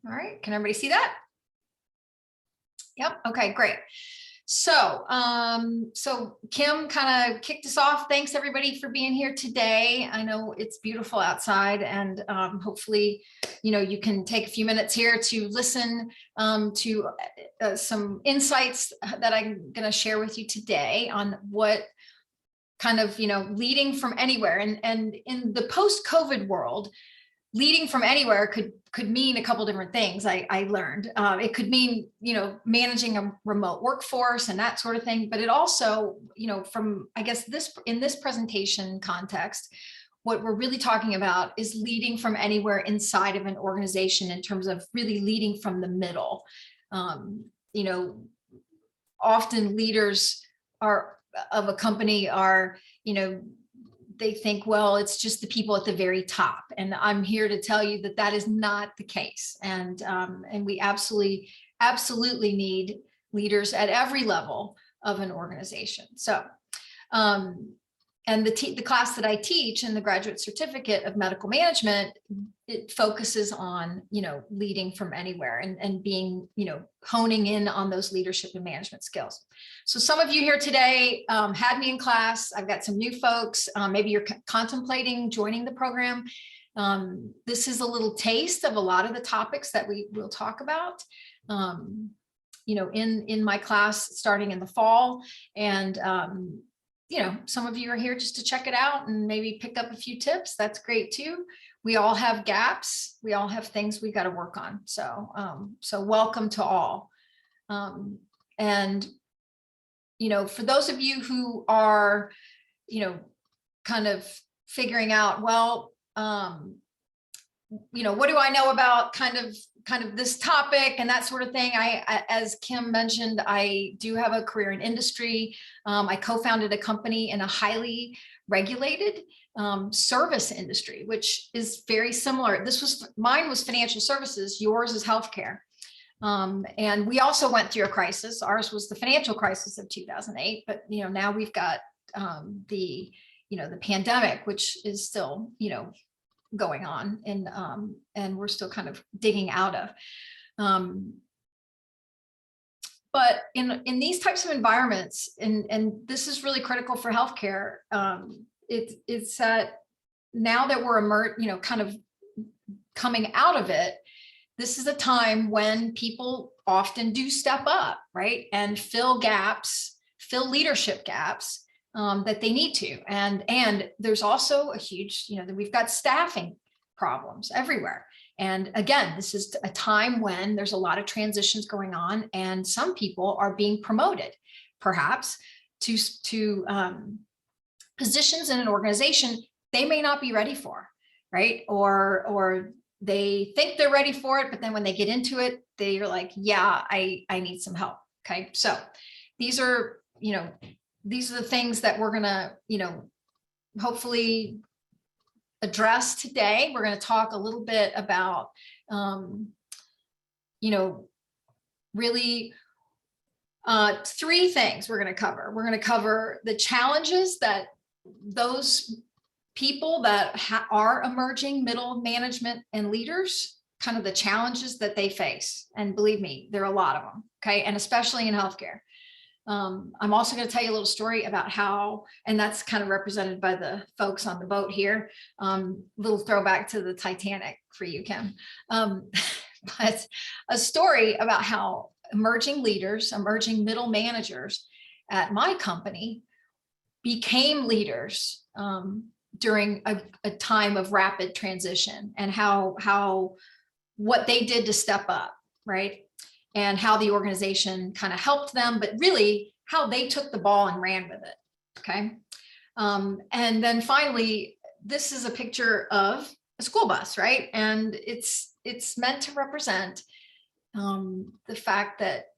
All right, can everybody see that? Yep, okay, great. So, so Kim kind of kicked us off. Thanks everybody for being here today. I know it's beautiful outside, and hopefully, you can take a few minutes here to listen to some insights that I'm going to share with you today on what kind of, leading from anywhere. And in the post-COVID world, leading from anywhere could mean a couple different things. I learned it could mean, managing a remote workforce and that sort of thing. But it also, from, I guess, in this presentation context, what we're really talking about is leading from anywhere inside of an organization in terms of really leading from the middle. Often leaders of a company are, they think, well, it's just the people at the very top. And I'm here to tell you that that is not the case. And we absolutely need leaders at every level of an organization. So, and the class that I teach in the graduate certificate of medical management, it focuses on, leading from anywhere and being, honing in on those leadership and management skills. So some of you here today had me in class. I've got some new folks. Maybe you're contemplating joining the program. This is a little taste of a lot of the topics that we will talk about, in my class starting in the fall. And some of you are here just to check it out and maybe pick up a few tips. That's great too. We all have gaps. We all have things we got to work on. So, so welcome to all. And, for those of you who are, kind of figuring out, well, what do I know about kind of this topic and that sort of thing. I, as Kim mentioned, I do have a career in industry. I co-founded a company in a highly regulated service industry, which is very similar. Mine was financial services, yours is healthcare. And we also went through a crisis. Ours was the financial crisis of 2008, but now we've got the pandemic, which is still, going on, and we're still kind of digging out of. But in these types of environments, and this is really critical for healthcare, it's that now that we're kind of coming out of it, this is a time when people often do step up, right, and fill leadership gaps that they need to. And there's also a huge, we've got staffing problems everywhere. And again, this is a time when there's a lot of transitions going on, and some people are being promoted, perhaps to positions in an organization they may not be ready for, right? Or they think they're ready for it, but then when they get into it, they're like, yeah, I need some help. Okay, so these are the things that we're gonna, hopefully address today. We're gonna talk a little bit about, really three things we're gonna cover. We're gonna cover the challenges that those people that are emerging middle management and leaders, kind of the challenges that they face. And believe me, there are a lot of them, okay? And especially in healthcare. I'm also going to tell you a little story about how, and that's kind of represented by the folks on the boat here. Little throwback to the Titanic for you, Kim. But a story about how emerging leaders, emerging middle managers at my company became leaders during a time of rapid transition, and what they did to step up, right? And how the organization kind of helped them, but really how they took the ball and ran with it, okay? And then finally, this is a picture of a school bus, right? And it's meant to represent the fact that,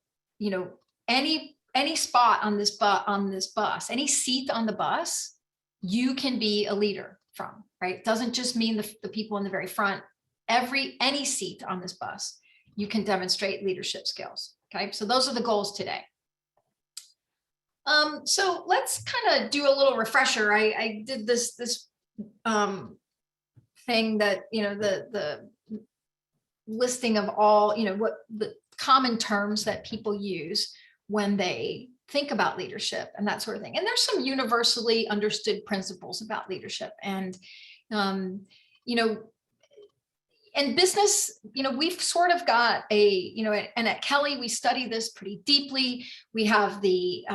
any spot on this bus, any seat on the bus, you can be a leader from, right? It doesn't just mean the people in the very front. Any seat on this bus, you can demonstrate leadership skills. Okay, so those are the goals today. So let's kind of do a little refresher. I did this thing that, listing of all, what the common terms that people use when they think about leadership and that sort of thing. And there's some universally understood principles about leadership. And, and business, we've sort of got and at Kelly, we study this pretty deeply. We have the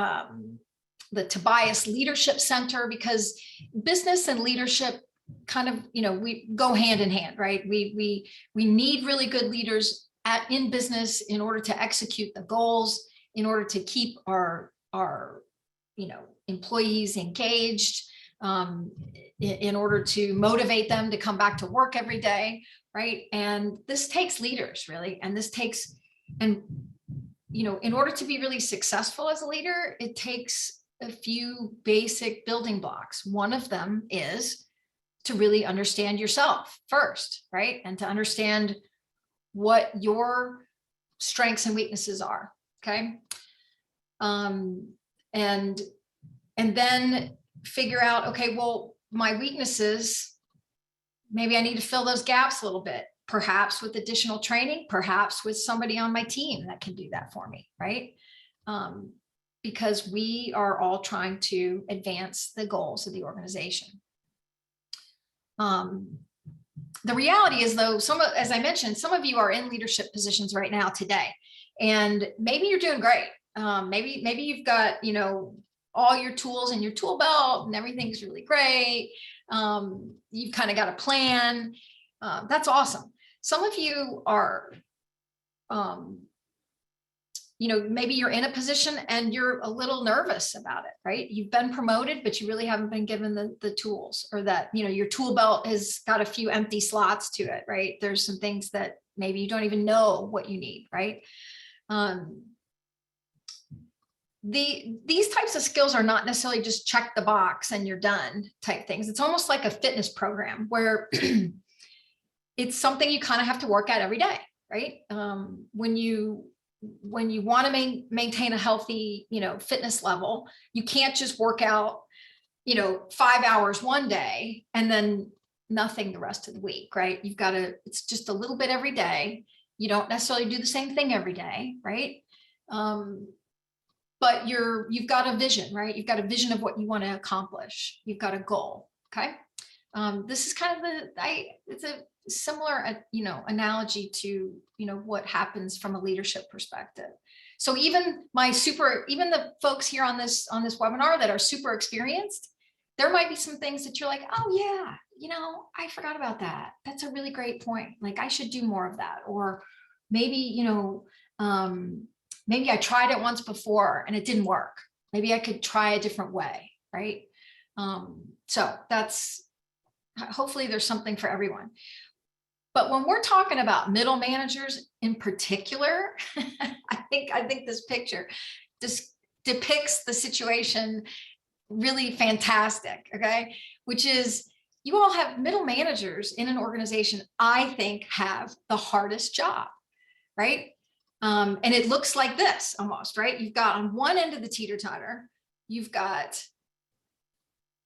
Tobias Leadership Center, because business and leadership kind of, we go hand in hand, right? We need really good leaders in business in order to execute the goals, in order to keep our employees engaged, in order to motivate them to come back to work every day, right? And this takes leaders, really. And in order to be really successful as a leader, it takes a few basic building blocks. One of them is to really understand yourself first, right? And to understand what your strengths and weaknesses are, okay? And then figure out, okay, well, my weaknesses, maybe I need to fill those gaps a little bit, perhaps with additional training, perhaps with somebody on my team that can do that for me, right? Because we are all trying to advance the goals of the organization. The reality is, though, as I mentioned, some of you are in leadership positions right now today, and maybe you're doing great. Maybe you've got, all your tools in your tool belt and everything's really great. You've kind of got a plan. That's awesome. Some of you are, maybe you're in a position and you're a little nervous about it, right? You've been promoted, but you really haven't been given the tools, or that, your tool belt has got a few empty slots to it, right? There's some things that maybe you don't even know what you need, right? These types of skills are not necessarily just check the box and you're done type things. It's almost like a fitness program where it's something you kind of have to work at every day, right? When you want to maintain a healthy, fitness level, you can't just work out, 5 hours one day and then nothing the rest of the week, right? It's just a little bit every day. You don't necessarily do the same thing every day, right? But you've got a vision, right? You've got a vision of what you want to accomplish. You've got a goal, okay? This is kind of it's a similar, analogy to, what happens from a leadership perspective. So even the folks here on this webinar that are super experienced, there might be some things that you're like, oh yeah, I forgot about that. That's a really great point. Like, I should do more of that. Or maybe, maybe I tried it once before and it didn't work. Maybe I could try a different way, right? So hopefully there's something for everyone. But when we're talking about middle managers in particular, I think this picture just depicts the situation really fantastic, okay? Which is, you all have middle managers in an organization, I think, have the hardest job, right? And it looks like this almost, right? You've got on one end of the teeter-totter, you've got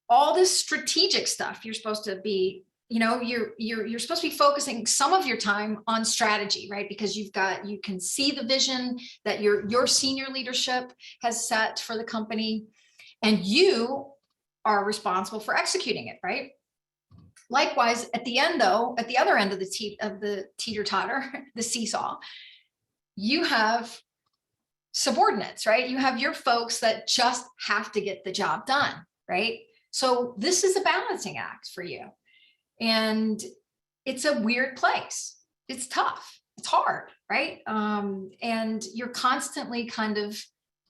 all this strategic stuff. You're supposed to be, you're supposed to be focusing some of your time on strategy, right? Because you can see the vision that your senior leadership has set for the company, and you are responsible for executing it, right? Likewise, at the end, though, at the other end of the teeter-totter, the seesaw, you have subordinates, right? You have your folks that just have to get the job done, right? So this is a balancing act for you. And it's a weird place. It's tough. It's hard, right? And you're constantly kind of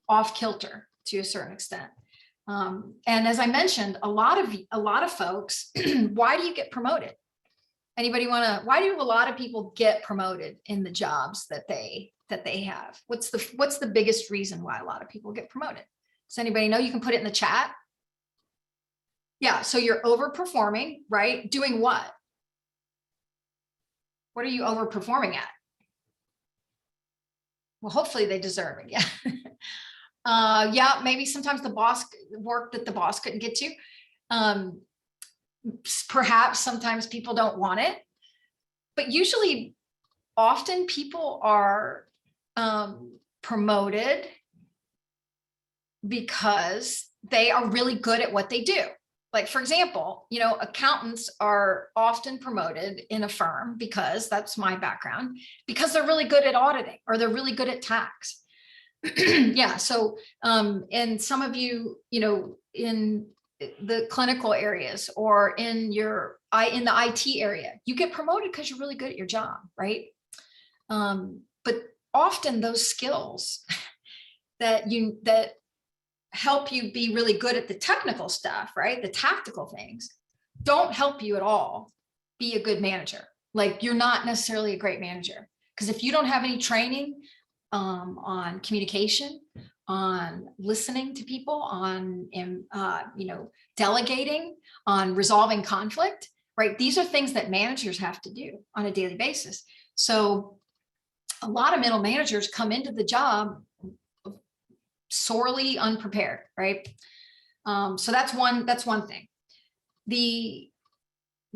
off kilter to a certain extent. And as I mentioned, a lot of folks, why do you get promoted? Why do a lot of people get promoted in the jobs that they have? What's the biggest reason why a lot of people get promoted? Does anybody know? You can put it in the chat. Yeah, so you're overperforming, right? Doing what? What are you overperforming at? Well, hopefully they deserve it, yeah. Yeah, maybe sometimes work that the boss couldn't get to. Perhaps sometimes people don't want it, but usually often people are promoted because they are really good at what they do. Like, for example, accountants are often promoted in a firm, because that's my background, because they're really good at auditing or they're really good at tax. Yeah. So, and some of you, in the clinical areas or in the IT area, you get promoted because you're really good at your job, right? But often those skills that help you be really good at the technical stuff, right? The tactical things don't help you at all be a good manager. Like, you're not necessarily a great manager, because if you don't have any training on communication, on listening to people, on delegating, on resolving conflict, right? These are things that managers have to do on a daily basis. So a lot of middle managers come into the job sorely unprepared, right? So that's one thing. The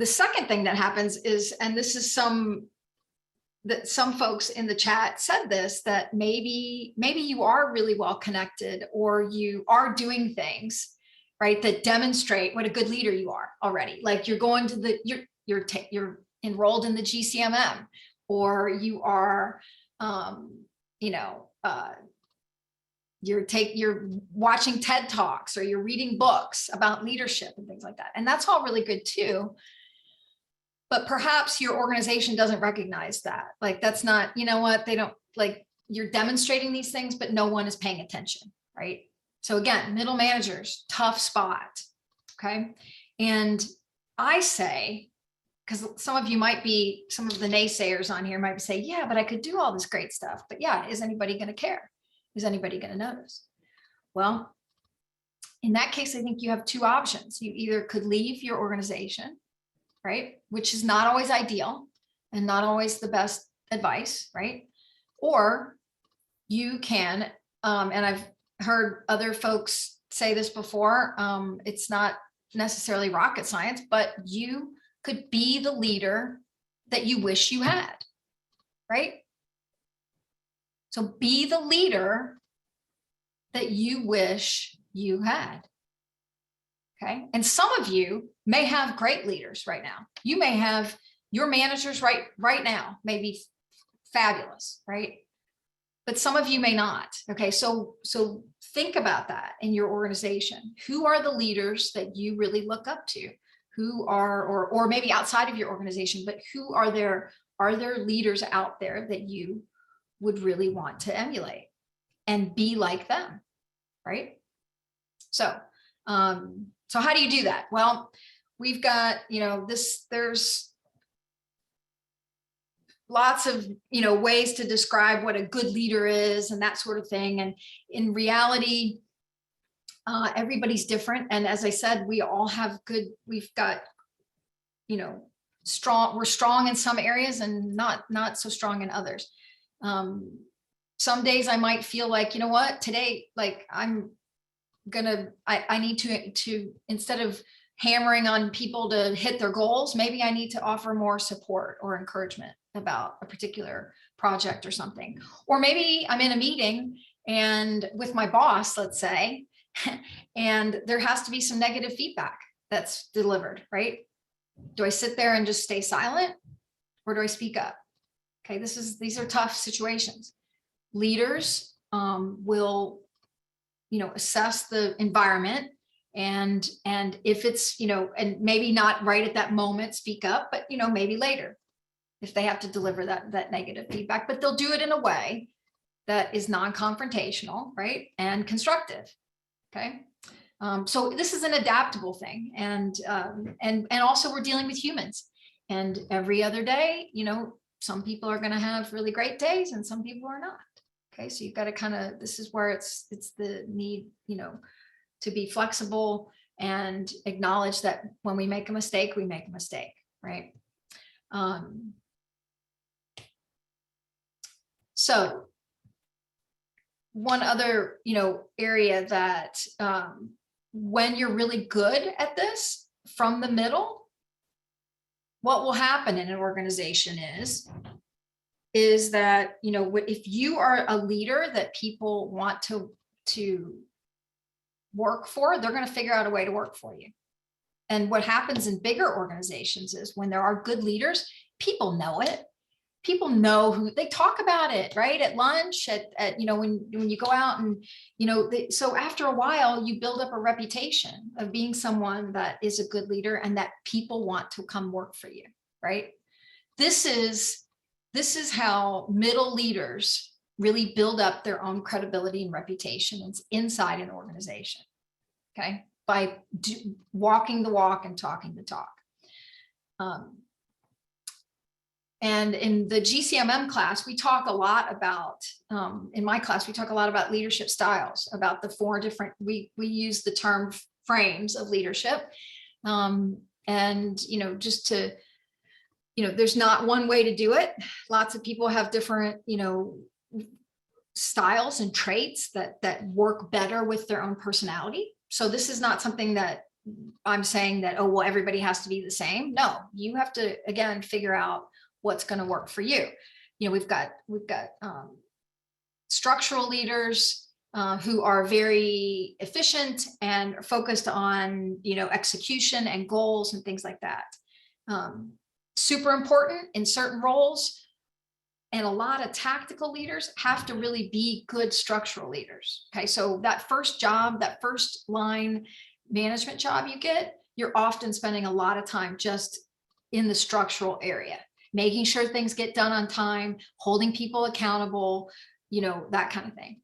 second thing that happens is, and this is some folks in the chat said this, that maybe you are really well connected, or you are doing things, right, that demonstrate what a good leader you are already. Like, you're going to you're enrolled in the GCMM, or you are, you're watching TED Talks, or you're reading books about leadership and things like that. And that's all really good too. But perhaps your organization doesn't recognize that. Like, that's not, they don't, like, you're demonstrating these things, but no one is paying attention, right? So again, middle managers, tough spot. Okay. And I say, because some of the naysayers on here might say, yeah, but I could do all this great stuff. But yeah, is anybody going to care? Is anybody going to notice? Well, in that case, I think you have two options. You either could leave your organization, right? Which is not always ideal and not always the best advice, right? Or you can, and I've heard other folks say this before, it's not necessarily rocket science, but you could be the leader that you wish you had, right? So be the leader that you wish you had. Okay. And some of you may have great leaders right now. You may have your managers right now, maybe fabulous, right? But some of you may not. Okay. So think about that in your organization. Who are the leaders that you really look up to? Who are, or maybe outside of your organization, but who are there leaders out there that you would really want to emulate and be like them, right? So how do you do that? Well, we've got, there's lots of, ways to describe what a good leader is and that sort of thing. And in reality, everybody's different. And as I said, we all have we've got, we're strong in some areas and not so strong in others. Some days I might feel like, today, like, I need to, instead of hammering on people to hit their goals, maybe I need to offer more support or encouragement about a particular project or something. Or maybe I'm in a meeting and with my boss, let's say, and there has to be some negative feedback that's delivered, right? Do I sit there and just stay silent, or do I speak up? Okay, these are tough situations. Leaders will, assess the environment, and if it's, and maybe not right at that moment speak up, but maybe later if they have to deliver that negative feedback, but they'll do it in a way that is non-confrontational, right, and constructive. Okay, so this is an adaptable thing, and also we're dealing with humans, and every other day, some people are going to have really great days and some people are not. Okay, so you've got to this is where it's the need, to be flexible and acknowledge that when we make a mistake, we make a mistake, right? So one other, area that when you're really good at this from the middle, what will happen in an organization is is that, if you are a leader that people want to work for, they're going to figure out a way to work for you. And what happens in bigger organizations is when there are good leaders, people know it. People know who they talk about it, right? At lunch, when you go out and, so after a while, you build up a reputation of being someone that is a good leader and that people want to come work for you, right? This is how middle leaders really build up their own credibility and reputation inside an organization, okay? By walking the walk and talking the talk. And in the GCMM class, we talk a lot about, in my class, we talk a lot about leadership styles, about the 4 different, we use the term frames of leadership. And, just to, there's not one way to do it. Lots of people have different, styles and traits that work better with their own personality. So this is not something that I'm saying that, oh, well, everybody has to be the same. No, you have to, again, figure out what's going to work for you. We've got structural leaders who are very efficient and focused on, execution and goals and things like that. Super important in certain roles. And a lot of tactical leaders have to really be good structural leaders. Okay, so that first job, that first line management job you get, you're often spending a lot of time just in the structural area, making sure things get done on time, holding people accountable, that kind of thing.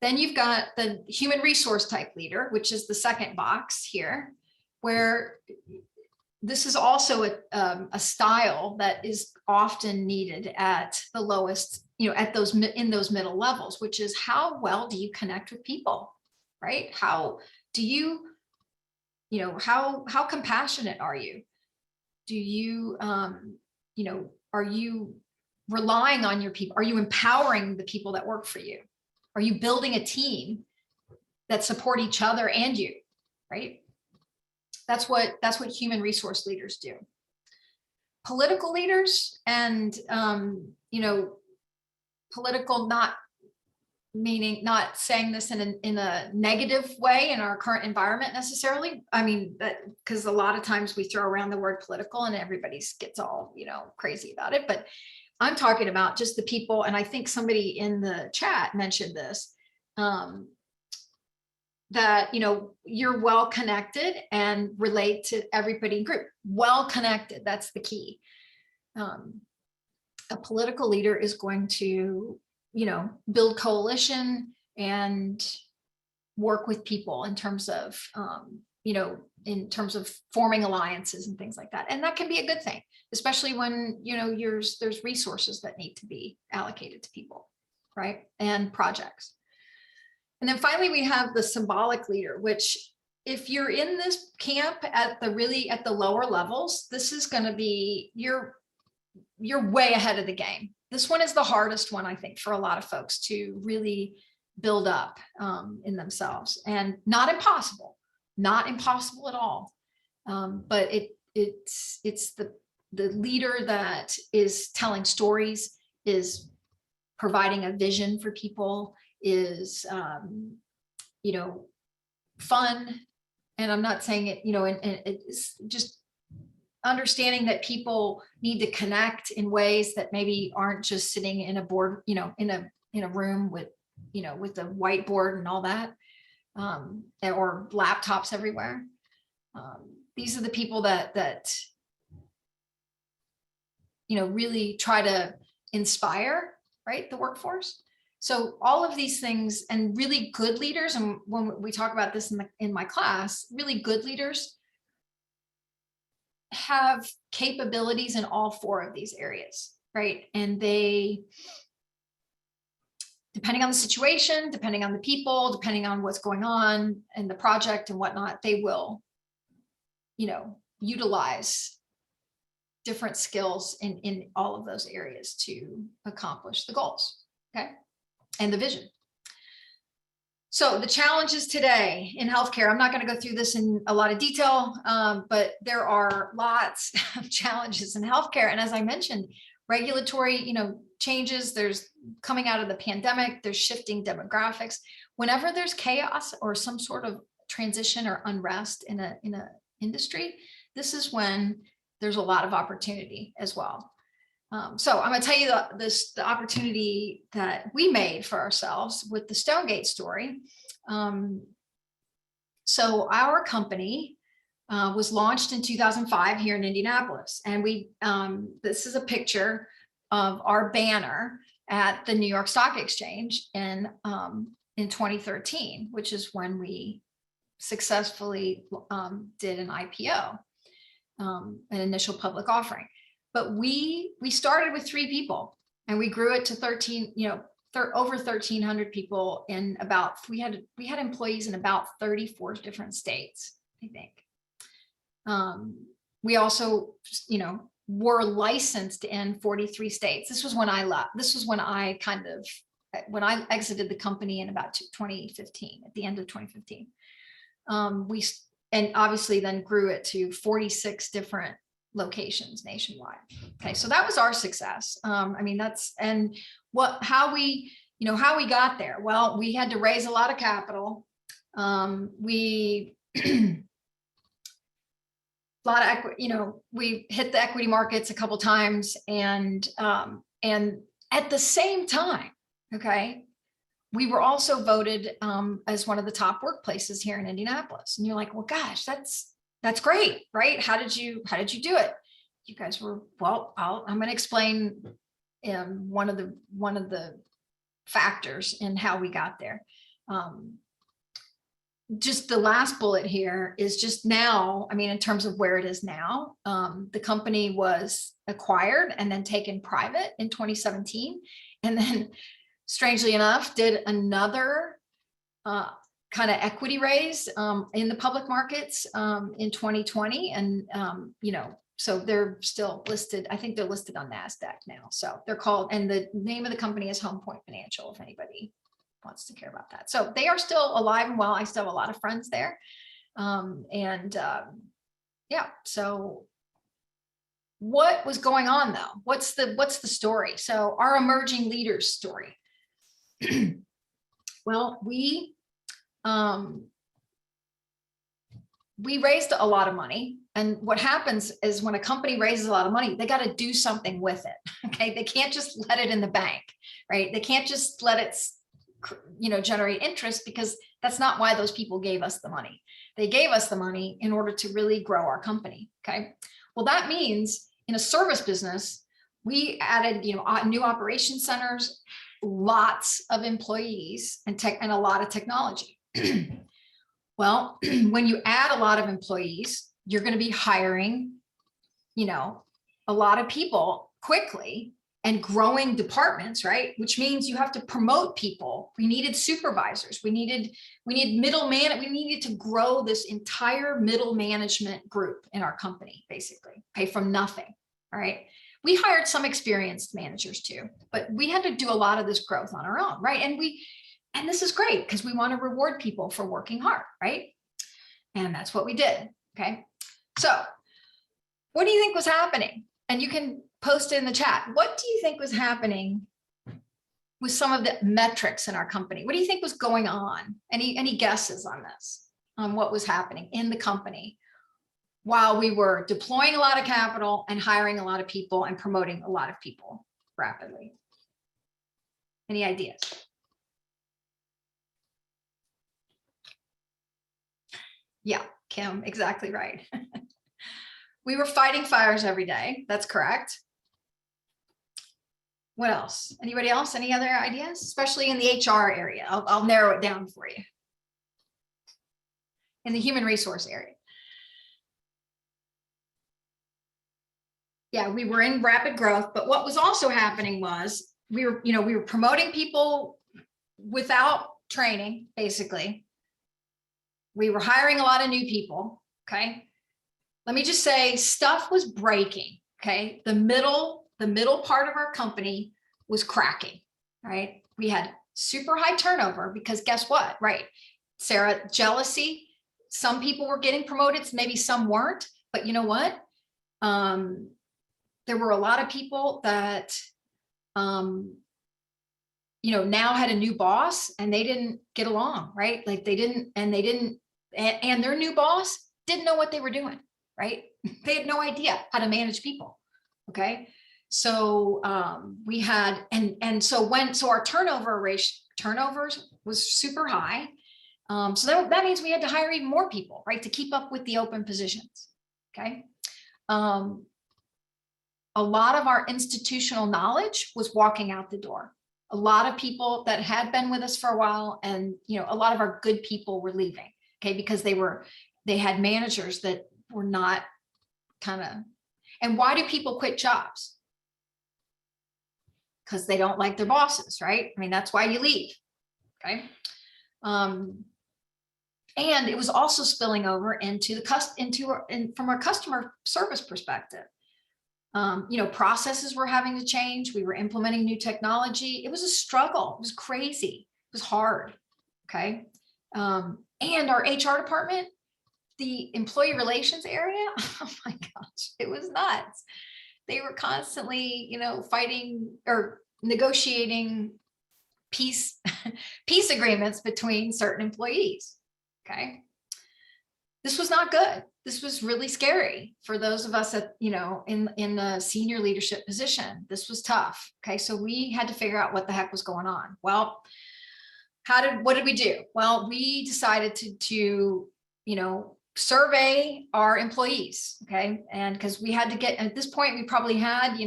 Then you've got the human resource type leader, which is the second box here, where this is also a style that is often needed at the lowest, at those middle levels, which is how well do you connect with people, right? How do you, how compassionate are you? Do you, are you relying on your people? Are you empowering the people that work for you? Are you building a team that support each other and you, right? That's what human resource leaders do. Political leaders and, political, not saying this in a negative way in our current environment necessarily. I mean, because a lot of times we throw around the word political and everybody gets all, crazy about it. But I'm talking about just the people. And I think somebody in the chat mentioned this, that, you're well connected and relate to everybody in group. Well connected, that's the key. A political leader is going to, build coalition and work with people in terms of, in terms of forming alliances and things like that. And that can be a good thing, especially when, there's resources that need to be allocated to people, right? And projects. And then finally, we have the symbolic leader, which if you're in this camp at the lower levels, this is going to be, you're way ahead of the game. This one is the hardest one, I think, for a lot of folks to really build up in themselves, and not impossible at all. But it's the leader that is telling stories, is providing a vision for people, is, fun. And I'm not saying it, and it's just understanding that people need to connect in ways that maybe aren't just sitting in a board, in a room with, with the whiteboard and all that, or laptops everywhere. These are the people that really try to inspire, right, the workforce. So all of these things, and really good leaders, and when we talk about this in my class, really good leaders have capabilities in all 4 of these areas, right? And they, depending on the situation, depending on the people, depending on what's going on in the project and whatnot, they will, utilize different skills in all of those areas to accomplish the goals, okay? And the vision. So the challenges today in healthcare, I'm not going to go through this in a lot of detail, but there are lots of challenges in healthcare. And as I mentioned, regulatory, changes, there's coming out of the pandemic, there's shifting demographics. Whenever there's chaos or some sort of transition or unrest in a industry, this is when there's a lot of opportunity as well. So I'm going to tell you the opportunity that we made for ourselves with the Stonegate story. So our company was launched in 2005 here in Indianapolis, and this is a picture of our banner at the New York Stock Exchange in 2013, which is when we successfully did an IPO, an initial public offering. But we started with 3 people, and we grew it to 13, over 1,300 people in we had employees in about 34 different states, I think. We also, were licensed in 43 states. This was when I left. This was when I exited the company in about 2015, at the end of 2015. And obviously then grew it to 46 different locations nationwide. Okay, so that was our success. How we got there. Well, we had to raise a lot of capital. We we hit the equity markets a couple times, and at the same time, okay, we were also voted as one of the top workplaces here in Indianapolis. And you're like, well, gosh, that's great, right? How did you do it? You guys were, well, I'm going to explain one of the factors in how we got there. Just the last bullet here is just now, in terms of where it is now, the company was acquired and then taken private in 2017. And then strangely enough, did another kind of equity raise in the public markets in 2020. And, so they're still listed. I think they're listed on NASDAQ now. So they're called, and the name of the company is Home Point Financial, if anybody wants to care about that. So they are still alive and well. I still have a lot of friends there. Yeah, so what was going on though? What's the story? So our emerging leaders story. Well, we raised a lot of money. And what happens is when a company raises a lot of money, they got to do something with it. Okay. They can't just let it in the bank, right? They can't just let it, generate interest, because that's not why those people gave us the money. They gave us the money in order to really grow our company. Okay. Well, that means in a service business, we added, new operation centers, lots of employees, and a lot of technology. Well, when you add a lot of employees, you're going to be hiring, a lot of people quickly and growing departments, right? Which means you have to promote people. We needed supervisors. We needed middle man. We needed to grow this entire middle management group in our company, basically, okay, from nothing. All right. We hired some experienced managers too, but we had to do a lot of this growth on our own, right? And this is great because we want to reward people for working hard, right? And that's what we did. Okay. So what do you think was happening? And you can post it in the chat. What do you think was happening with some of the metrics in our company? What do you think was going on? Any guesses on this, on what was happening in the company while we were deploying a lot of capital and hiring a lot of people and promoting a lot of people rapidly? Any ideas? Yeah, Kim, exactly right. We were fighting fires every day. That's correct. What else? Anybody else? Any other ideas? Especially in the HR area. I'll narrow it down for you. In the human resource area. Yeah, we were in rapid growth, but what was also happening was we were promoting people without training, basically. We were hiring a lot of new people. Okay. Let me just say stuff was breaking. Okay. The middle part of our company was cracking, right? We had super high turnover because guess what? Right. Sarah, jealousy. Some people were getting promoted. Maybe some weren't, but you know what? There were a lot of people that now had a new boss and they didn't get along, right? Like and their new boss didn't know what they were doing, right? They had no idea how to manage people. Okay. So we had, so our turnovers was super high. So that means we had to hire even more people, right? To keep up with the open positions. Okay. A lot of our institutional knowledge was walking out the door. A lot of people that had been with us for a while, and a lot of our good people were leaving, okay, because they had managers that were not and why do people quit jobs? Because they don't like their bosses, right? I mean, that's why you leave, okay? And it was also spilling over from our customer service perspective. Processes were having to change. We were implementing new technology. It was a struggle. It was crazy. It was hard. Okay. And our HR department, the employee relations area, oh my gosh, it was nuts. They were constantly, fighting or negotiating peace agreements between certain employees. Okay. This was not good. This was really scary for those of us that, in the senior leadership position. This was tough. Okay. So we had to figure out what the heck was going on. Well, what did we do? Well, we decided to survey our employees. Okay. And because we had to get, at this point, we probably had,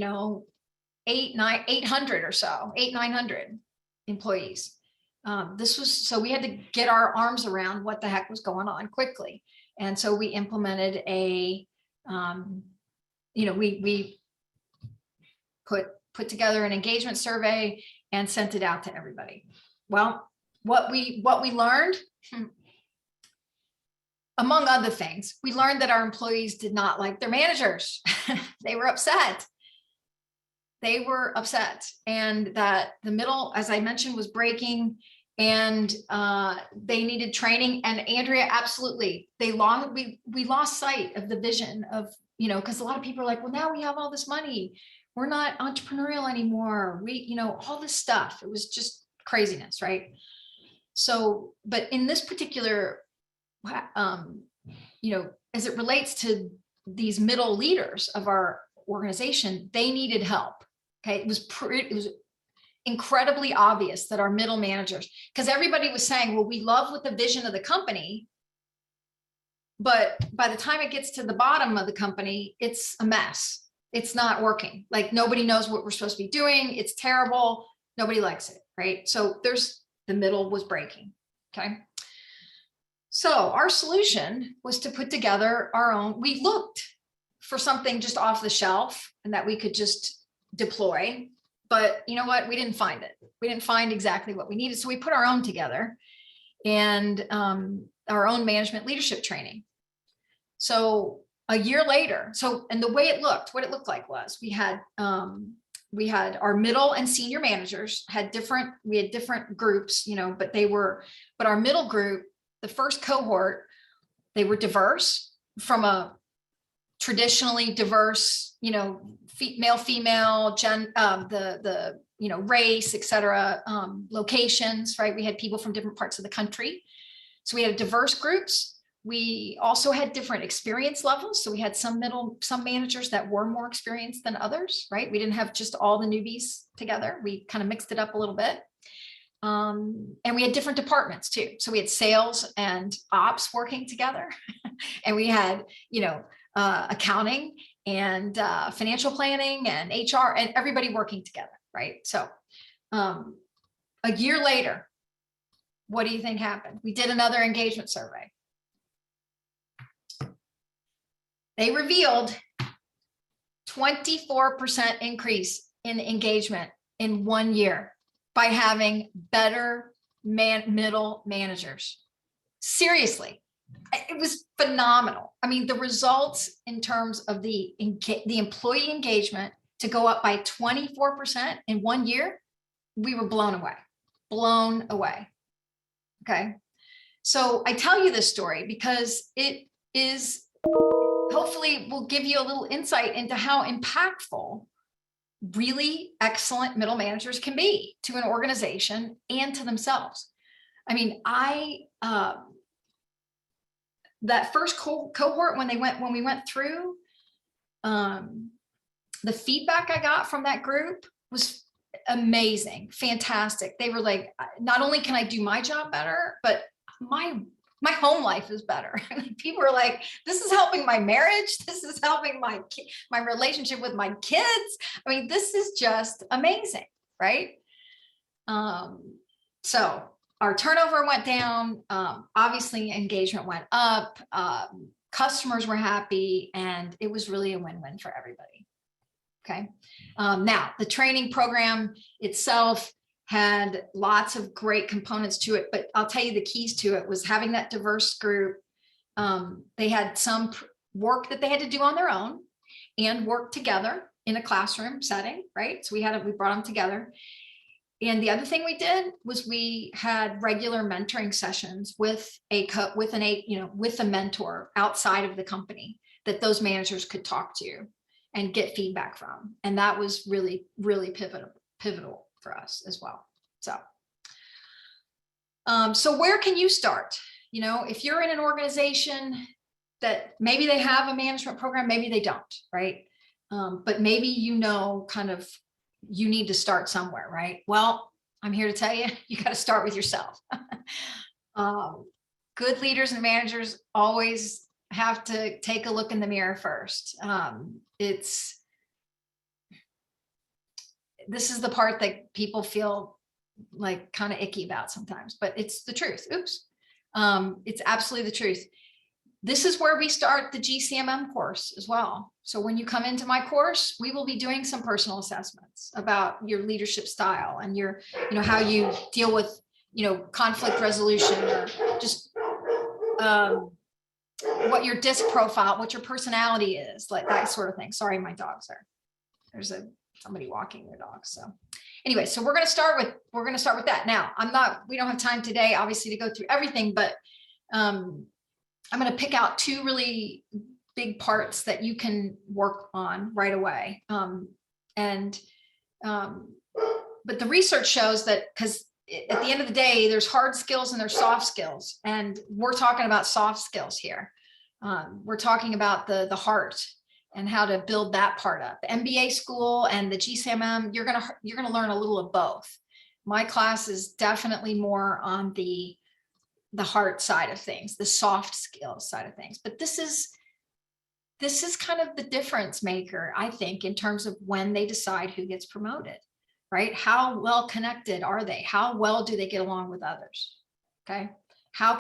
800 or so, 900 employees. So we had to get our arms around what the heck was going on quickly. And so we implemented we put together an engagement survey and sent it out to everybody. Well, what we learned, among other things, we learned that our employees did not like their managers. They were upset. And that the middle, as I mentioned, was breaking, and they needed training. And Andrea, absolutely, we lost sight of the vision of, because a lot of people are like, well, now we have all this money, we're not entrepreneurial anymore, all this stuff. It was just craziness, right? So, but in this particular, as it relates to these middle leaders of our organization, they needed help. Okay, it was incredibly obvious that our middle managers, because everybody was saying, well, we love what the vision of the company, but by the time it gets to the bottom of the company, it's a mess. It's not working. Like, nobody knows what we're supposed to be doing. It's terrible. Nobody likes it, right? So the middle was breaking. Okay. So our solution was to put together our own. We looked for something just off the shelf and that we could just deploy. But you know what? We didn't find it. We didn't find exactly what we needed. So we put our own together, and our own management leadership training. So a year later, and the way what it looked like was we had our middle and senior managers we had different groups, but our middle group, the first cohort, they were diverse from a traditionally diverse, male, female, race, et cetera, locations, right? We had people from different parts of the country. So we had diverse groups. We also had different experience levels. So we had some managers that were more experienced than others, right? We didn't have just all the newbies together. We kind of mixed it up a little bit. And we had different departments too. So we had sales and ops working together. And we had, accounting and financial planning and HR and everybody working together, right? So a year later, what do you think happened? We did another engagement survey. They revealed 24% increase in engagement in 1 year by having better middle managers. Seriously. It was phenomenal. I mean, the results in terms of the employee engagement to go up by 24% in 1 year, we were blown away. Okay. So I tell you this story because it is hopefully will give you a little insight into how impactful really excellent middle managers can be to an organization and to themselves. I mean, that first cohort, when we went through, the feedback I got from that group was amazing, fantastic. They were like, not only can I do my job better, but my home life is better. People are like, this is helping my marriage. This is helping my relationship with my kids. I mean, this is just amazing, right? So our turnover went down. Obviously, engagement went up. Customers were happy, and it was really a win-win for everybody. Okay. Now, the training program itself had lots of great components to it, but I'll tell you the keys to it was having that diverse group. They had some work that they had to do on their own and work together in a classroom setting, right? So we brought them together. And the other thing we did was we had regular mentoring sessions with a mentor outside of the company that those managers could talk to and get feedback from. And that was really, really pivotal for us as well. So where can you start? If you're in an organization that maybe they have a management program, maybe they don't, right? But maybe kind of you need to start somewhere, right? Well, I'm here to tell you, you got to start with yourself. Good leaders and managers always have to take a look in the mirror first. This is the part that people feel like kind of icky about sometimes, but it's the truth. Oops. It's absolutely the truth. This is where we start the GCMM course as well. So when you come into my course, we will be doing some personal assessments about your leadership style and how you deal with, conflict resolution, or just what your DISC profile, what your personality is, like that sort of thing. Sorry, my dogs there's somebody walking their dogs. So anyway, so we're going to start with that. Now, we don't have time today, obviously, to go through everything, but I'm going to pick out two really big parts that you can work on right away. But the research shows that, because at the end of the day, there's hard skills and there's soft skills. And we're talking about soft skills here. We're talking about the heart and how to build that part up. The MBA school and the GCMM, you're going to learn a little of both. My class is definitely more on the heart side of things, the soft skills side of things. But this is kind of the difference maker, I think, in terms of when they decide who gets promoted, right? How well connected are they? How well do they get along with others? Okay. How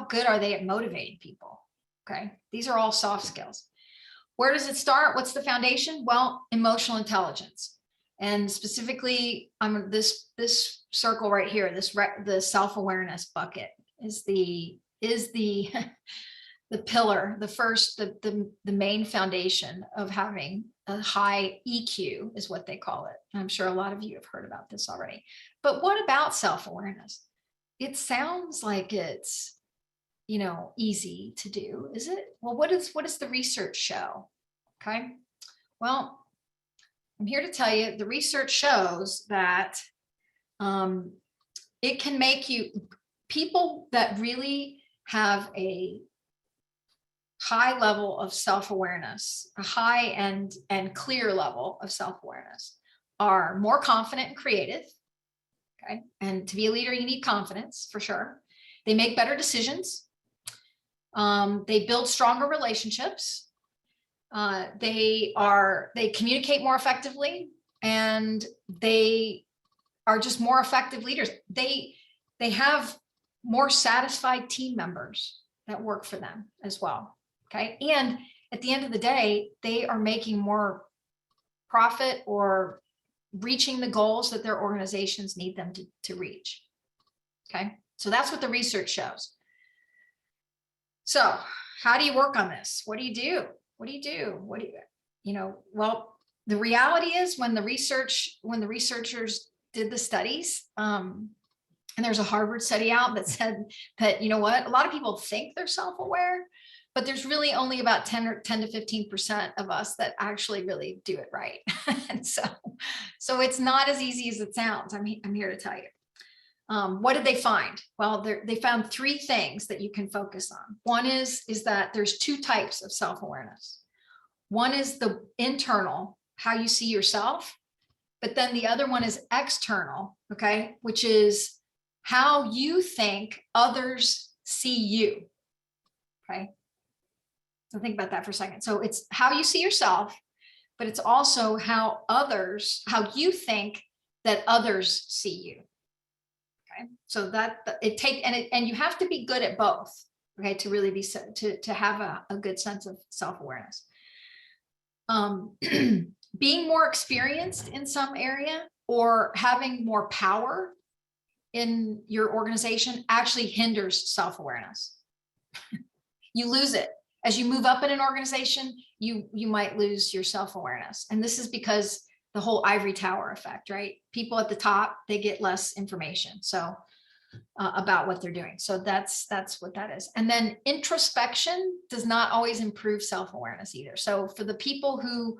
good are they at motivating people? Okay. These are all soft skills. Where does it start? What's the foundation? Well, emotional intelligence. And specifically, this circle right here, the self-awareness bucket is the pillar, the main foundation of having a high EQ is what they call it. I'm sure a lot of you have heard about this already. But what about self-awareness? It sounds like it's, easy to do, is it? Well, what does the research show? Okay. Well, I'm here to tell you the research shows that it can make people that really have a high level of self-awareness, a high and clear level of self-awareness, are more confident and creative. Okay. And to be a leader, you need confidence for sure. They make better decisions. They build stronger relationships. They communicate more effectively, and they are just more effective leaders. They have more satisfied team members that work for them as well. Okay. And at the end of the day, they are making more profit or reaching the goals that their organizations need them to reach. Okay. So that's what the research shows. So how do you work on this? What do you do? Well, the reality is when the researchers did the studies, and there's a Harvard study out that said that, a lot of people think they're self-aware, but there's really only about 10 to 15% of us that actually really do it right. And so it's not as easy as it sounds. I'm here to tell you. What did they find? Well, they found 3 things that you can focus on. One is that there's 2 types of self-awareness. One is the internal, how you see yourself, but then the other one is external, okay, which is how you think others see you, okay? So think about that for a second. So it's how you see yourself, but it's also how you think that others see you. Okay. So that and you have to be good at both, okay, to really be to have a good sense of self-awareness. Being more experienced in some area or having more power in your organization actually hinders self-awareness. You lose it. As you move up in an organization, you might lose your self-awareness. And this is because the whole ivory tower effect, right? People at the top, they get less information. So about what they're doing. So that's what that is. And then introspection does not always improve self-awareness either. So for the people who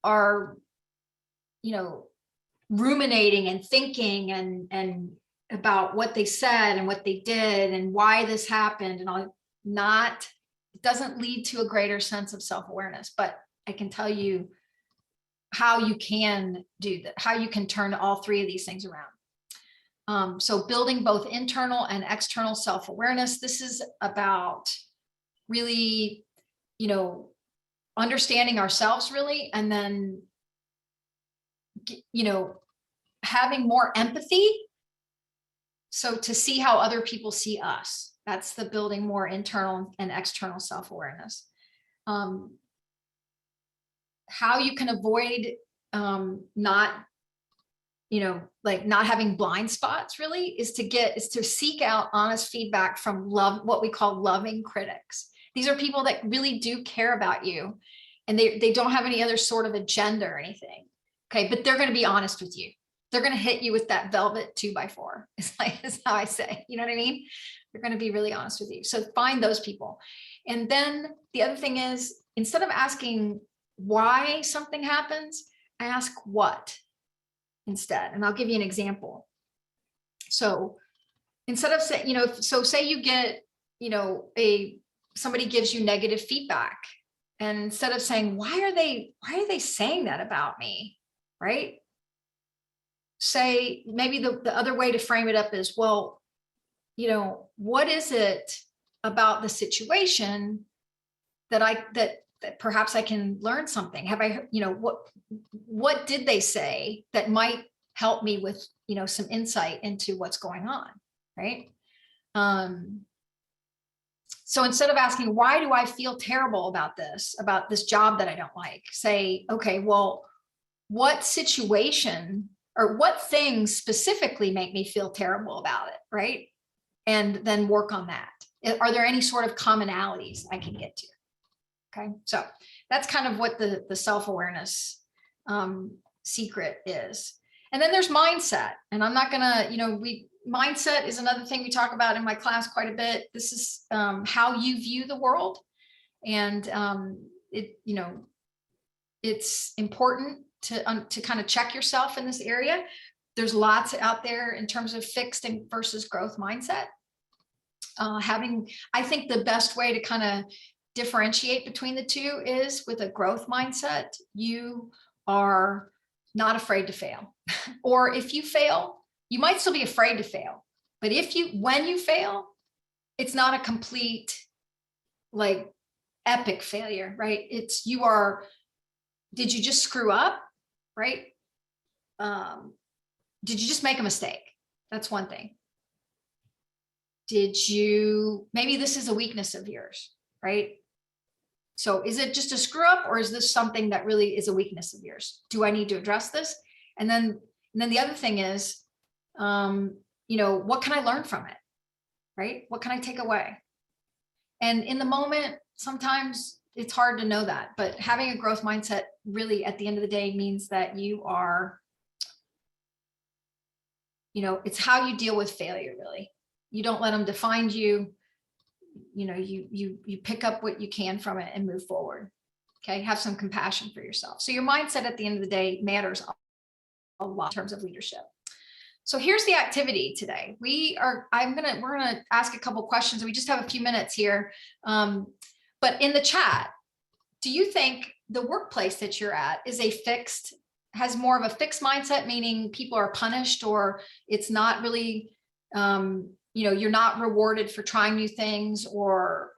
are, ruminating and thinking and about what they said and what they did and why this happened and all, it doesn't lead to a greater sense of self-awareness. But I can tell you how you can do that, how you can turn all 3 of these things around. So building both internal and external self-awareness. This is about really, understanding ourselves really, and then, having more empathy. So to see how other people see us, that's the building more internal and external self-awareness. How you can avoid not having blind spots really is to seek out honest feedback from what we call loving critics. These are people that really do care about you and they don't have any other sort of agenda or anything. Okay. But they're going to be honest with you. They're going to hit you with that velvet 2x4. Is how I say, you know what I mean? They're going to be really honest with you. So find those people. And then the other thing is, instead of asking why something happens, I ask what instead. And I'll give you an example. So instead of saying, say you get, somebody gives you negative feedback, and instead of saying, why are they saying that about me? Right? Say maybe the other way to frame it up is, well, what is it about the situation that perhaps I can learn something? Have I, what did they say that might help me with, some insight into what's going on, right? So instead of asking, why do I feel terrible about this job that I don't like, say, okay, well, what situation or what things specifically make me feel terrible about it, right? And then work on that. Are there any sort of commonalities I can get to? Okay, so that's kind of what the self-awareness secret is. And then there's mindset. And I'm not gonna, mindset is another thing we talk about in my class quite a bit. This is how you view the world. And it's important to kind of check yourself in this area. There's lots out there in terms of fixed and versus growth mindset. I think the best way to kind of differentiate between the two is with a growth mindset, you are not afraid to fail. Or if you fail, you might still be afraid to fail. But when you fail, it's not a complete, epic failure, right? Did you just screw up, right? Did you just make a mistake? That's one thing. Maybe this is a weakness of yours, right? So is it just a screw up, or is this something that really is a weakness of yours? Do I need to address this? And then the other thing is, what can I learn from it, right? What can I take away? And in the moment, sometimes it's hard to know that, but having a growth mindset really at the end of the day means that you are, it's how you deal with failure, really. You don't let them define you. you pick up what you can from it and move forward. Okay. Have some compassion for yourself. So your mindset at the end of the day matters a lot in terms of leadership. So here's the activity today. We're gonna ask a couple questions. We just have a few minutes here. But in the chat, do you think the workplace that you're at has more of a fixed mindset, meaning people are punished, or it's not really, you're not rewarded for trying new things, or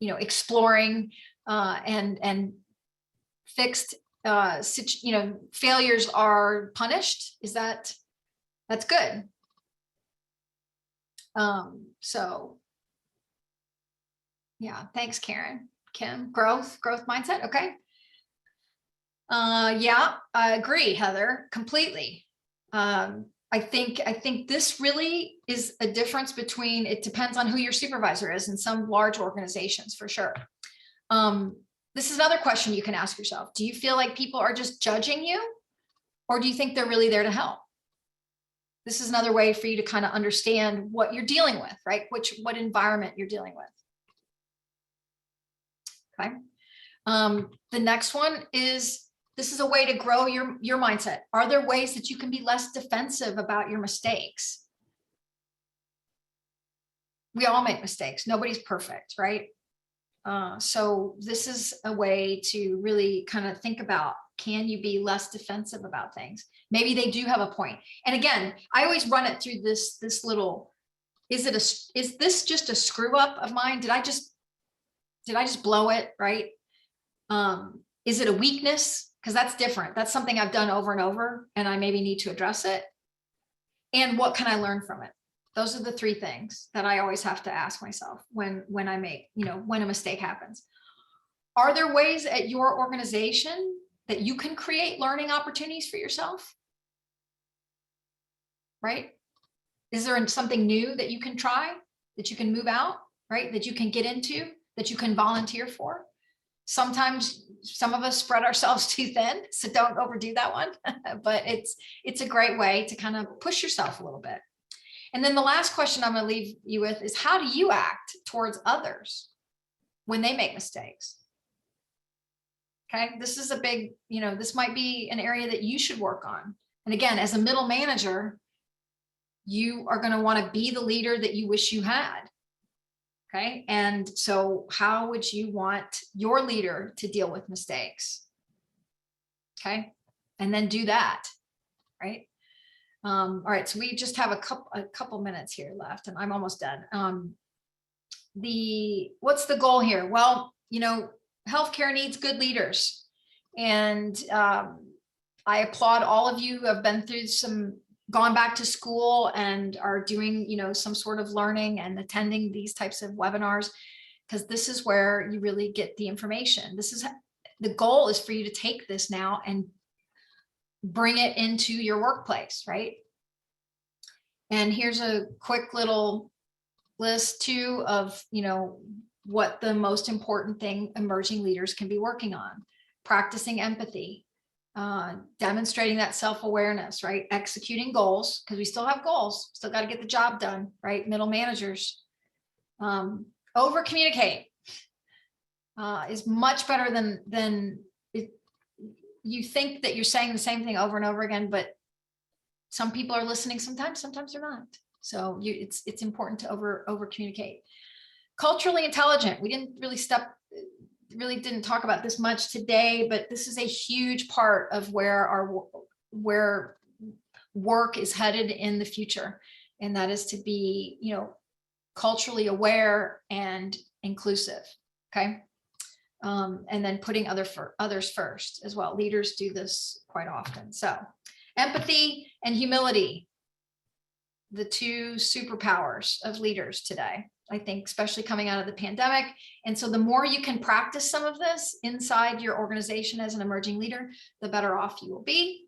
exploring, and fixed, failures are punished? That's good. So yeah, thanks, Karen. Kim, growth mindset. Okay. Yeah, I agree, Heather, completely. I think this really is a difference between, it depends on who your supervisor is in some large organizations, for sure. This is another question you can ask yourself. Do you feel like people are just judging you, or do you think they're really there to help? This is another way for you to kind of understand what you're dealing with, right? What environment you're dealing with. Okay. The next one is, this is a way to grow your mindset. Are there ways that you can be less defensive about your mistakes? We all make mistakes. Nobody's perfect, right? So this is a way to really kind of think about, can you be less defensive about things? Maybe they do have a point. And again, I always run it through this little, is this just a screw up of mine? Did I just blow it, right? Is it a weakness? Because that's different. That's something I've done over and over, and I maybe need to address it. And what can I learn from it? Those are the three things that I always have to ask myself when I make, when a mistake happens. Are there ways at your organization that you can create learning opportunities for yourself? Right? Is there something new that you can try, that you can move out, right? That you can get into, that you can volunteer for? Sometimes some of us spread ourselves too thin, so don't overdo that one. But it's a great way to kind of push yourself a little bit. And then the last question I'm going to leave you with is, how do you act towards others when they make mistakes? Okay, this is a big, this might be an area that you should work on. And again, as a middle manager, you are going to want to be the leader that you wish you had. Okay, and so how would you want your leader to deal with mistakes? Okay, and then do that, right? All right, so we just have a couple minutes here left, and I'm almost done. What's the goal here? Well, healthcare needs good leaders, and I applaud all of you who have been through gone back to school and are doing, some sort of learning and attending these types of webinars, because this is where you really get the information. The goal is for you to take this now and bring it into your workplace, right? And here's a quick little list too of, what the most important thing emerging leaders can be working on: practicing empathy, demonstrating that self-awareness, right? Executing goals, because we still have goals, still got to get the job done, right? Middle managers. Over communicate is much better than you think that you're saying the same thing over and over again, but some people are listening sometimes they're not. So it's important to over communicate. Culturally intelligent. We didn't really didn't talk about this much today, but this is a huge part of where work is headed in the future. And that is to be, culturally aware and inclusive. Okay. And then putting others first as well. Leaders do this quite often. So empathy and humility, the two superpowers of leaders today, I think, especially coming out of the pandemic. And so the more you can practice some of this inside your organization as an emerging leader, the better off you will be.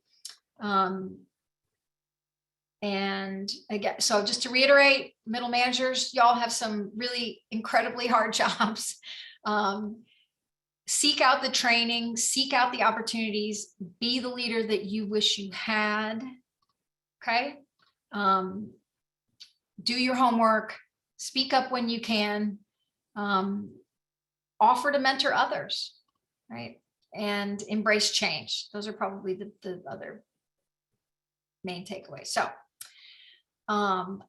And again, so just to reiterate, middle managers, y'all have some really incredibly hard jobs. Seek out the training, seek out the opportunities, be the leader that you wish you had. Okay. do your homework, speak up when you can, offer to mentor others, right? And embrace change. Those are probably the other main takeaways. So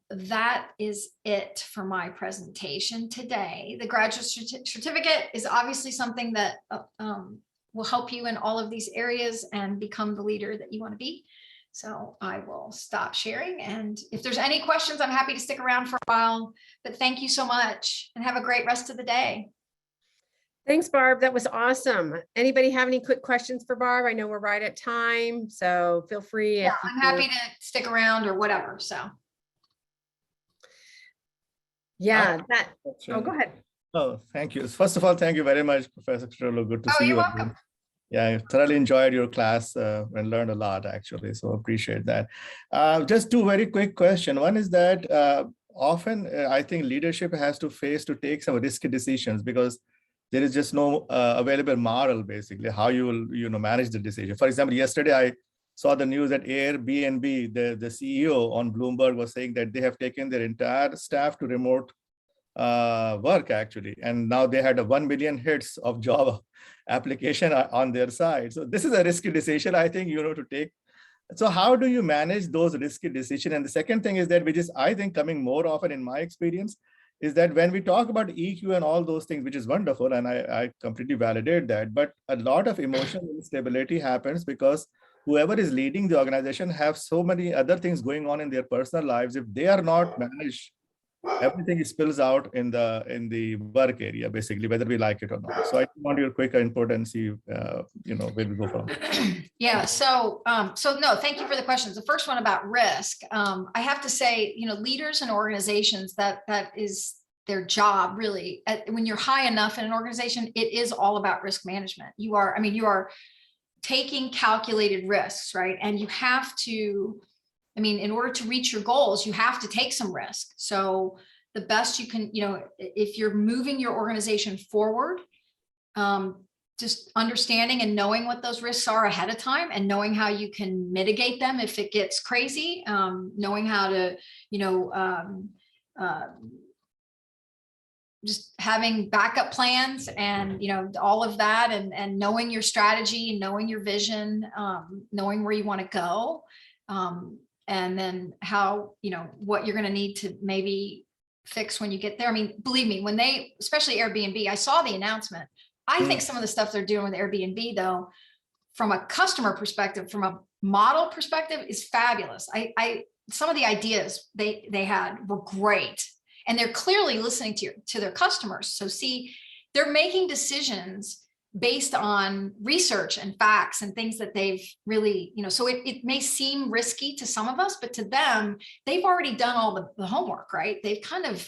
that is it for my presentation today. The graduate certificate is obviously something that will help you in all of these areas and become the leader that you want to be. So I will stop sharing. And if there's any questions, I'm happy to stick around for a while, but thank you so much and have a great rest of the day. Thanks, Barb. That was awesome. Anybody have any quick questions for Barb? I know we're right at time, so feel free. Yeah, I'm happy to stick around or whatever. So. Yeah, oh, go ahead. Oh, thank you. First of all, thank you very much, Professor Cutillo. Good to see you. You're welcome. Yeah, I thoroughly enjoyed your class and learned a lot, actually. So appreciate that. Just two very quick questions. One is that often I think leadership has to take some risky decisions because there is just no available model, basically, how you will manage the decision. For example, yesterday I saw the news that Airbnb, the CEO on Bloomberg was saying that they have taken their entire staff to remote work, actually, and now they had 1 million hits of job application on their side. So this is a risky decision, I think, to take. So how do you manage those risky decisions? And the second thing is that, which is I think coming more often in my experience, is that when we talk about EQ and all those things, which is wonderful, and I completely validate that, but a lot of emotional instability happens because whoever is leading the organization have so many other things going on in their personal lives. If they are not managed, everything spills out in the work area, basically, whether we like it or not. So I want your quick input and see, where we go from. Yeah. So no, thank you for the questions. The first one about risk. I have to say, leaders and organizations, that is their job, really. When you're high enough in an organization, it is all about risk management. You are taking calculated risks, right? And you have to, in order to reach your goals, you have to take some risk. So the best you can, if you're moving your organization forward, just understanding and knowing what those risks are ahead of time and knowing how you can mitigate them if it gets crazy, knowing how to, just having backup plans and, all of that, and knowing your strategy, knowing your vision, knowing where you want to go. And then how, what you're going to need to maybe fix when you get there. Believe me, especially Airbnb, I saw the announcement. I think some of the stuff they're doing with Airbnb, though, from a customer perspective, from a model perspective, is fabulous. Some of the ideas they had were great, and they're clearly listening to their customers. So see, they're making decisions based on research and facts and things that they've really, so it may seem risky to some of us, but to them, they've already done all the homework, right? They've kind of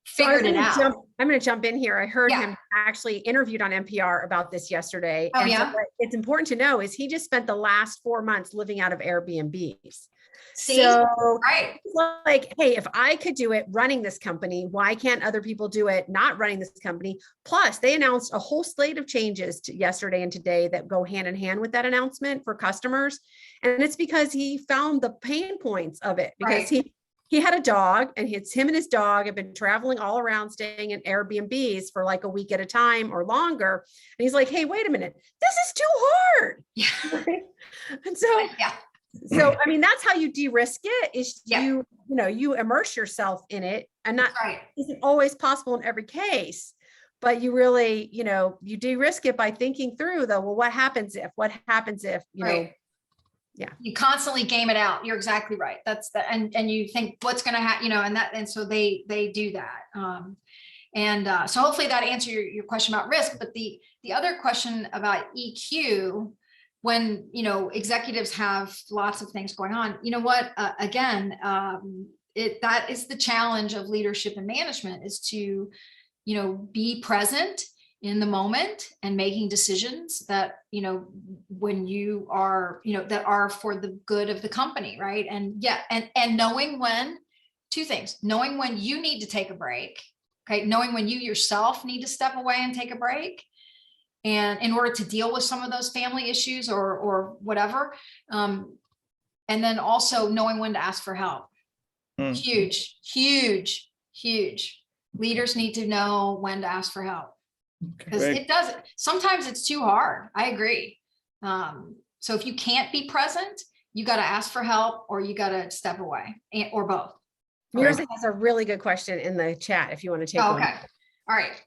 figured it out. I'm going to jump in here. I heard him actually interviewed on NPR about this yesterday. Oh, yeah. So it's important to know is he just spent the last 4 months living out of Airbnbs. See? So right. Like, hey, if I could do it running this company, why can't other people do it not running this company? Plus, they announced a whole slate of changes yesterday and today that go hand in hand with that announcement for customers. And it's because he found the pain points of it, because he had a dog, and him and his dog have been traveling all around, staying in Airbnbs for like a week at a time or longer. And he's like, hey, wait a minute, this is too hard. Yeah. And so, so, that's how you de-risk it, is you immerse yourself in it, and that isn't always possible in every case, but you really, you de-risk it by thinking through what happens if, you constantly game it out. You're exactly right. That's and you think what's going to happen, and so they do that. So hopefully that answers your question about risk. But the other question about EQ, when, executives have lots of things going on, that is the challenge of leadership and management, is to, be present in the moment and making decisions that, when you are, that are for the good of the company. Right. And knowing when, two things, knowing when you need to take a break. Okay. Knowing when you yourself need to step away and take a break, and in order to deal with some of those family issues or whatever. And then also knowing when to ask for help. Mm. Huge, huge, huge. Leaders need to know when to ask for help. Okay, Because very- it doesn't, sometimes it's too hard. I agree. So if you can't be present, you got to ask for help or you got to step away or both. Mirza has a really good question in the chat if you want to take Oh, one. okay. All right.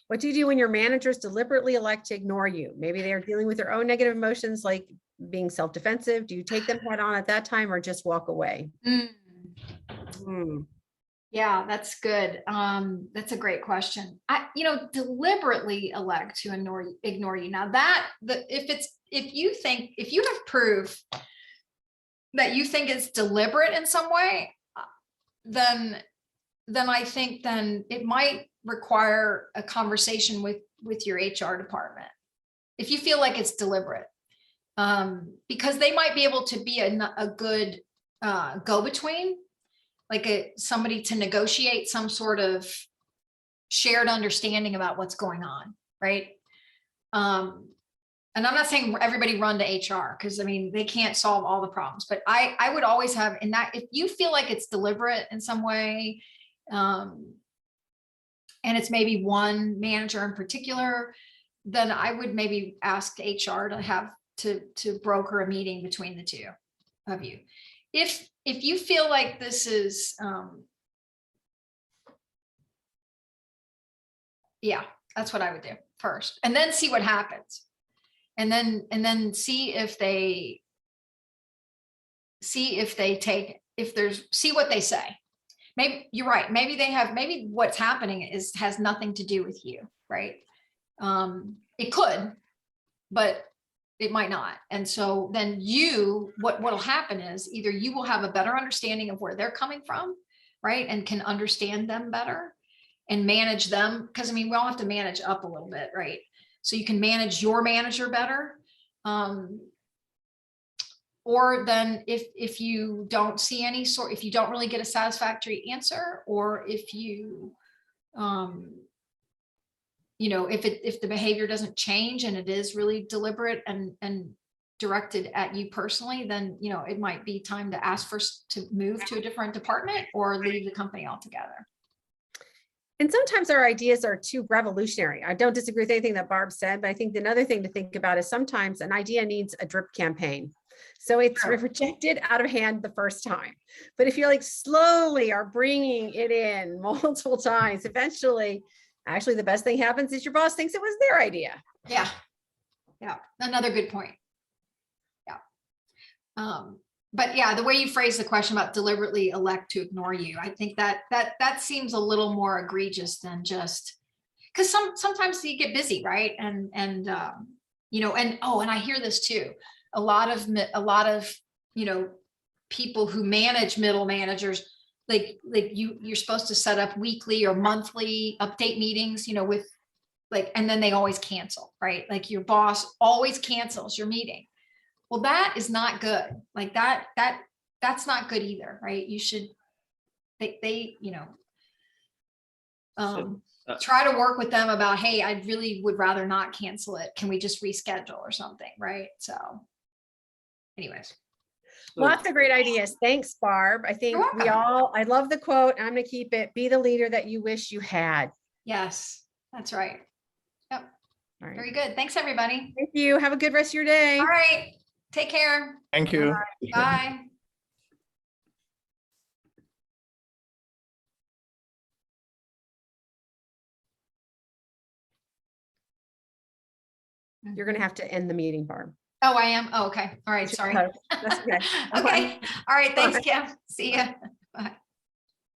What do you do when your managers deliberately elect to ignore you? Maybe they are dealing with their own negative emotions, like being self-defensive. Do you take them head on at that time or just walk away? Yeah, that's good. That's a great question. Deliberately elect to ignore you. Now if you have proof that you think it's deliberate in some way, then I think then it might require a conversation with your HR department. If you feel like it's deliberate, because they might be able to be a good go-between, like somebody to negotiate some sort of shared understanding about what's going on, right? And I'm not saying everybody run to HR, because I mean, they can't solve all the problems, but I would always have in that, if you feel like it's deliberate in some way, and it's maybe one manager in particular, then I would maybe ask HR to have to broker a meeting between the two of you. If you feel like this is, yeah, that's what I would do first, and then see what happens. And then see if they see what they say. Maybe you're right. Maybe what's happening has nothing to do with you, right? It could, but it might not. And so then what'll happen is either you will have a better understanding of where they're coming from, right? And can understand them better and manage them. Because I mean, we all have to manage up a little bit, right? So you can manage your manager better. Or then if you don't see if you don't really get a satisfactory answer, or if you, if the behavior doesn't change and it is really deliberate and directed at you personally, then, it might be time to ask to move to a different department or leave the company altogether. And sometimes our ideas are too revolutionary. I don't disagree with anything that Barb said, but I think another thing to think about is sometimes an idea needs a drip campaign. So it's rejected out of hand the first time. But if you slowly are bringing it in multiple times, eventually, actually the best thing happens is your boss thinks it was their idea. Yeah. Yeah. Another good point. Yeah. But yeah, the way you phrase the question about deliberately elect to ignore you, I think that seems a little more egregious than just, because sometimes you get busy, right? And I hear this too. A lot of people who manage middle managers, you're supposed to set up weekly or monthly update meetings, with and then they always cancel, right? Like your boss always cancels your meeting. Well, that is not good. That's not good either, right? You should, try to work with them about, hey, I really would rather not cancel it. Can we just reschedule or something, right? So anyways. Lots of great ideas. Thanks, Barb. I think I love the quote. I'm going to keep it. Be the leader that you wish you had. Yes, that's right. Yep. All right. Very good. Thanks, everybody. Thank you. Have a good rest of your day. All right. Take care. Thank you. Bye. You're going to have to end the meeting, Barb. Oh, I am. Oh, okay. All right. Sorry. That's okay. Okay. All right. Thanks, Kim. See ya. Bye.